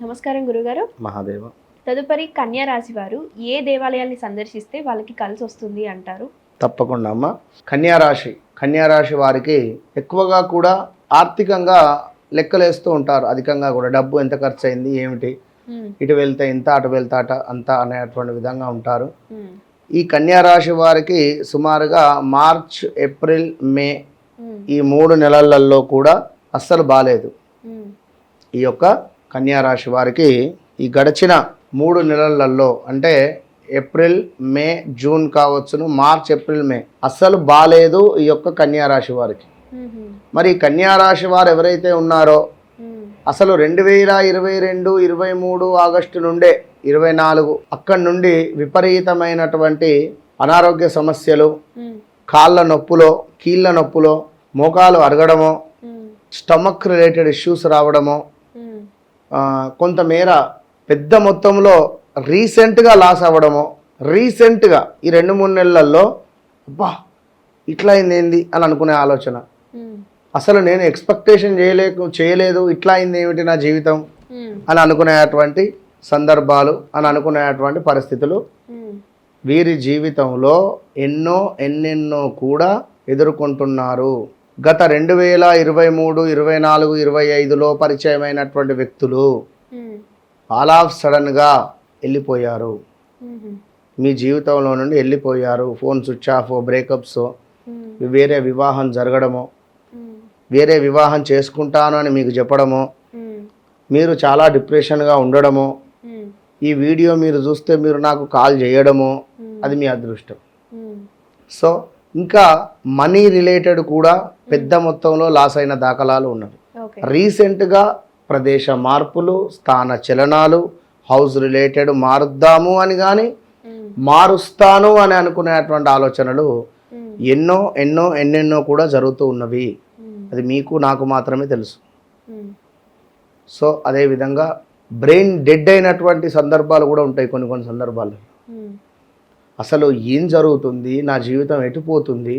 నమస్కారం గురుగారు. మహాదేవ. తదుపరి కన్యా రాశి వారు ఏ దేవాలయాల్ని సందర్శిస్తే వాళ్ళకి కలిసి వస్తుంది అంటారు? తప్పకుండా అమ్మ. కన్యారాశి వారికి ఎక్కువగా కూడా ఆర్థికంగా లెక్కలేస్తూ ఉంటారు. అధికంగా కూడా డబ్బు ఎంత ఖర్చు అయింది, ఏమిటి, ఇటు వెళ్తే ఇంత, అటు వెళ్తే అంత అనేటువంటి విధంగా ఉంటారు. ఈ కన్యారాశి వారికి సుమారుగా మార్చ్, ఏప్రిల్, మే ఈ 3 నెలలలో కూడా అస్సలు బాలేదు. ఈ యొక్క కన్యారాశి వారికి ఈ గడిచిన 3 నెలలలో అంటే ఏప్రిల్, మే, జూన్ కావచ్చును, మార్చ్, ఏప్రిల్, మే అస్సలు బాలేదు ఈ యొక్క కన్యారాశి వారికి. మరి కన్యారాశి వారు ఎవరైతే ఉన్నారో అసలు 2022, 23 ఆగస్టు నుండే 24 అక్కడి నుండి విపరీతమైనటువంటి అనారోగ్య సమస్యలు, కాళ్ళ నొప్పులో, కీళ్ళ నొప్పులో, మోకాలు అరగడమో, స్టమక్ రిలేటెడ్ ఇష్యూస్ రావడమో, కొంతమేర పెద్ద మొత్తంలో రీసెంట్గా లాస్ అవ్వడమో, రీసెంట్గా ఈ 2-3 నెలల్లో అబ్బా ఇట్లా అయింది ఏంది అని అనుకునే ఆలోచన, అసలు నేను ఎక్స్పెక్టేషన్ చేయలేదు ఇట్లా అయింది ఏమిటి నా జీవితం అని అనుకునేటువంటి సందర్భాలు, అని అనుకునేటువంటి పరిస్థితులు వీరి జీవితంలో ఎన్నెన్నో కూడా ఎదుర్కొంటున్నారు. గత 2023, 24, 25లో పరిచయమైనటువంటి వ్యక్తులు ఆల్ ఆఫ్ సడన్గా వెళ్ళిపోయారు, మీ జీవితంలో నుండి వెళ్ళిపోయారు. ఫోన్ స్విచ్ ఆఫ్, బ్రేకప్స్, వేరే వివాహం జరగడము, వేరే వివాహం చేసుకుంటాను అని మీకు చెప్పడము, మీరు చాలా డిప్రెషన్గా ఉండడము, ఈ వీడియో మీరు చూస్తే మీరు నాకు కాల్ చేయడము, అది మీ అదృష్టం. సో ఇంకా మనీ రిలేటెడ్ కూడా పెద్ద మొత్తంలో లాస్ అయిన దాఖలాలు ఉన్నవి. రీసెంట్గా ప్రదేశ మార్పులు, స్థాన చలనాలు, హౌస్ రిలేటెడ్ మారుద్దాము అని కానీ మారుస్తాను అని అనుకునేటువంటి ఆలోచనలు ఎన్నెన్నో కూడా జరుగుతూ ఉన్నవి. అది మీకు నాకు మాత్రమే తెలుసు. సో అదేవిధంగా బ్రెయిన్ డెడ్ అయినటువంటి సందర్భాలు కూడా ఉంటాయి కొన్ని సందర్భాల్లో. అసలు ఏం జరుగుతుంది, నా జీవితం ఎటుపోతుంది,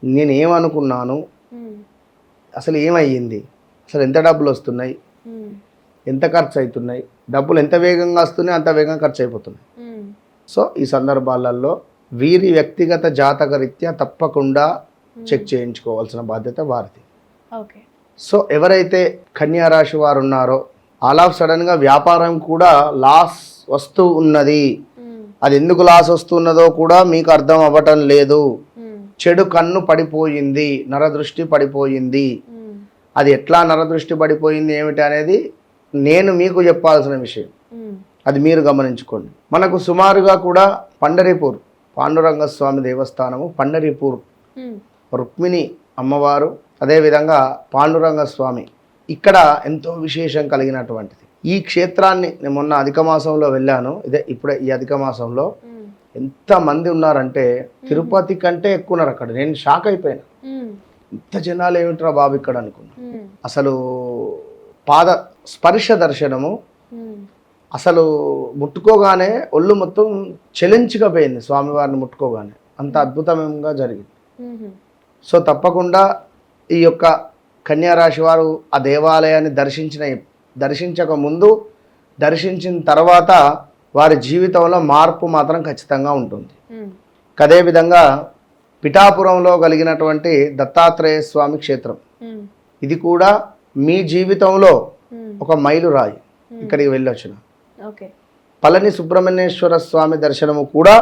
నేనేమనుకున్నాను, అసలు ఏమయ్యింది, అసలు ఎంత డబ్బులు వస్తున్నాయి, ఎంత ఖర్చు అవుతున్నాయి, డబ్బులు ఎంత వేగంగా వస్తున్నాయి అంత వేగంగా ఖర్చు అయిపోతున్నాయి. సో ఈ సందర్భాలలో వీరి వ్యక్తిగత జాతక రీత్యా తప్పకుండా చెక్ చేయించుకోవాల్సిన బాధ్యత వారిది. సో ఎవరైతే కన్యారాశి వారు ఉన్నారో ఆల్ ఆఫ్ సడన్గా వ్యాపారం కూడా లాస్ వస్తూ ఉన్నది. అది ఎందుకు లాస్ వస్తున్నదో కూడా మీకు అర్థం అవ్వటం లేదు. చెడు కన్ను పడిపోయింది, నరదృష్టి పడిపోయింది. అది ఎట్లా నరదృష్టి పడిపోయింది ఏమిటి అనేది నేను మీకు చెప్పాల్సిన విషయం, అది మీరు గమనించుకోండి. మనకు సుమారుగా కూడా పండరీపూర్ పాండురంగ స్వామి దేవస్థానము, పండరీపూర్ రుక్మిణి అమ్మవారు, అదేవిధంగా పాండురంగ స్వామి ఇక్కడ ఎంతో విశేషం కలిగినటువంటిది. ఈ క్షేత్రాన్ని నేను మొన్న అధిక మాసంలో వెళ్ళాను. ఇప్పుడే ఈ అధిక మాసంలో ఎంతమంది ఉన్నారంటే తిరుపతి కంటే ఎక్కువ ఉన్నారు అక్కడ. నేను షాక్ అయిపోయాను, ఇంత జనాలు ఏమిట్రా బాబు ఇక్కడ అనుకున్నా. అసలు పాద స్పర్శ దర్శనము, అసలు ముట్టుకోగానే ఒళ్ళు మొత్తం చెలించిగా పోయింది స్వామివారిని ముట్టుకోగానే, అంత అద్భుతంగా జరిగింది. సో తప్పకుండా ఈ యొక్క కన్యారాశి వారు ఆ దేవాలయాన్ని దర్శించక ముందు, దర్శించిన తర్వాత వారి జీవితంలో మార్పు మాత్రం ఖచ్చితంగా ఉంటుంది. అదేవిధంగా పిఠాపురంలో కలిగినటువంటి దత్తాత్రేయ స్వామి క్షేత్రం, ఇది కూడా మీ జీవితంలో ఒక మైలురాయి. ఇక్కడికి వెళ్ళొచ్చిన పళని సుబ్రహ్మణ్యేశ్వర స్వామి దర్శనము కూడా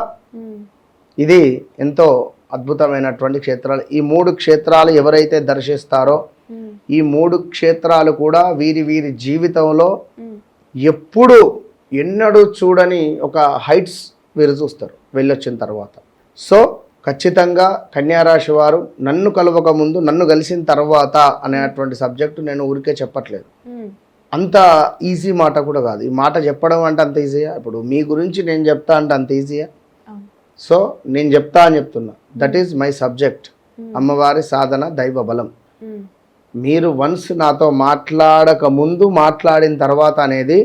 ఇది ఎంతో అద్భుతమైనటువంటి క్షేత్రాలు. ఈ 3 క్షేత్రాలు ఎవరైతే దర్శిస్తారో ఈ 3 క్షేత్రాలు కూడా వీరి జీవితంలో ఎప్పుడు ఎన్నడూ చూడని ఒక హైట్స్ వీరు చూస్తారు వెళ్ళొచ్చిన తర్వాత. సో ఖచ్చితంగా కన్యారాశి వారు నన్ను కలవక ముందు, నన్ను కలిసిన తర్వాత అనేటువంటి సబ్జెక్టు నేను ఊరికే చెప్పట్లేదు. అంత ఈజీ మాట కూడా కాదు. ఈ మాట చెప్పడం అంటే అంత ఈజీయా? ఇప్పుడు మీ గురించి నేను చెప్తా అంటే అంత ఈజీయా? సో నేను చెప్తా అని చెప్తున్నా, దట్ ఈజ్ మై సబ్జెక్ట్. అమ్మవారి సాధన, దైవ బలం. మీరు వన్స్ నాతో మాట్లాడక ముందు, మాట్లాడిన తర్వాత అనేది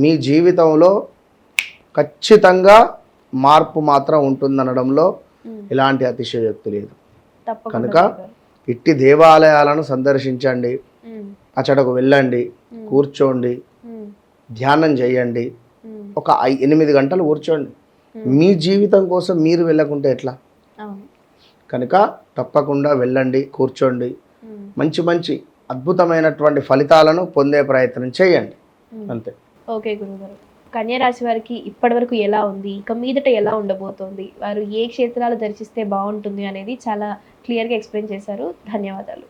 మీ జీవితంలో ఖచ్చితంగా మార్పు మాత్రం ఉంటుందనడంలో ఎలాంటి అతిశయోక్తి లేదు. కనుక ఇట్టి దేవాలయాలను సందర్శించండి, అచ్చటకు వెళ్ళండి, కూర్చోండి, ధ్యానం చేయండి, ఒక 8 గంటలు కూర్చోండి. మీ జీవితం కోసం మీరు వెళ్ళకుంటే ఎట్లా? అవును. కనుక తప్పకుండా వెళ్ళండి, కూర్చోండి, మంచి మంచి అద్భుతమైనటువంటి ఫలితాలను పొందే ప్రయత్నం చేయండి. అంతే. ఓకే గురుగారు. కన్యా రాశి వారికి ఇప్పటివరకు ఎలా ఉంది, ఇక మీదట ఎలా ఉండబోతోంది, వారు ఏ క్షేత్రాలు దర్శిస్తే బాగుంటుంది అనేది చాలా క్లియర్గా ఎక్స్ప్లెయిన్ చేశారు. ధన్యవాదాలు.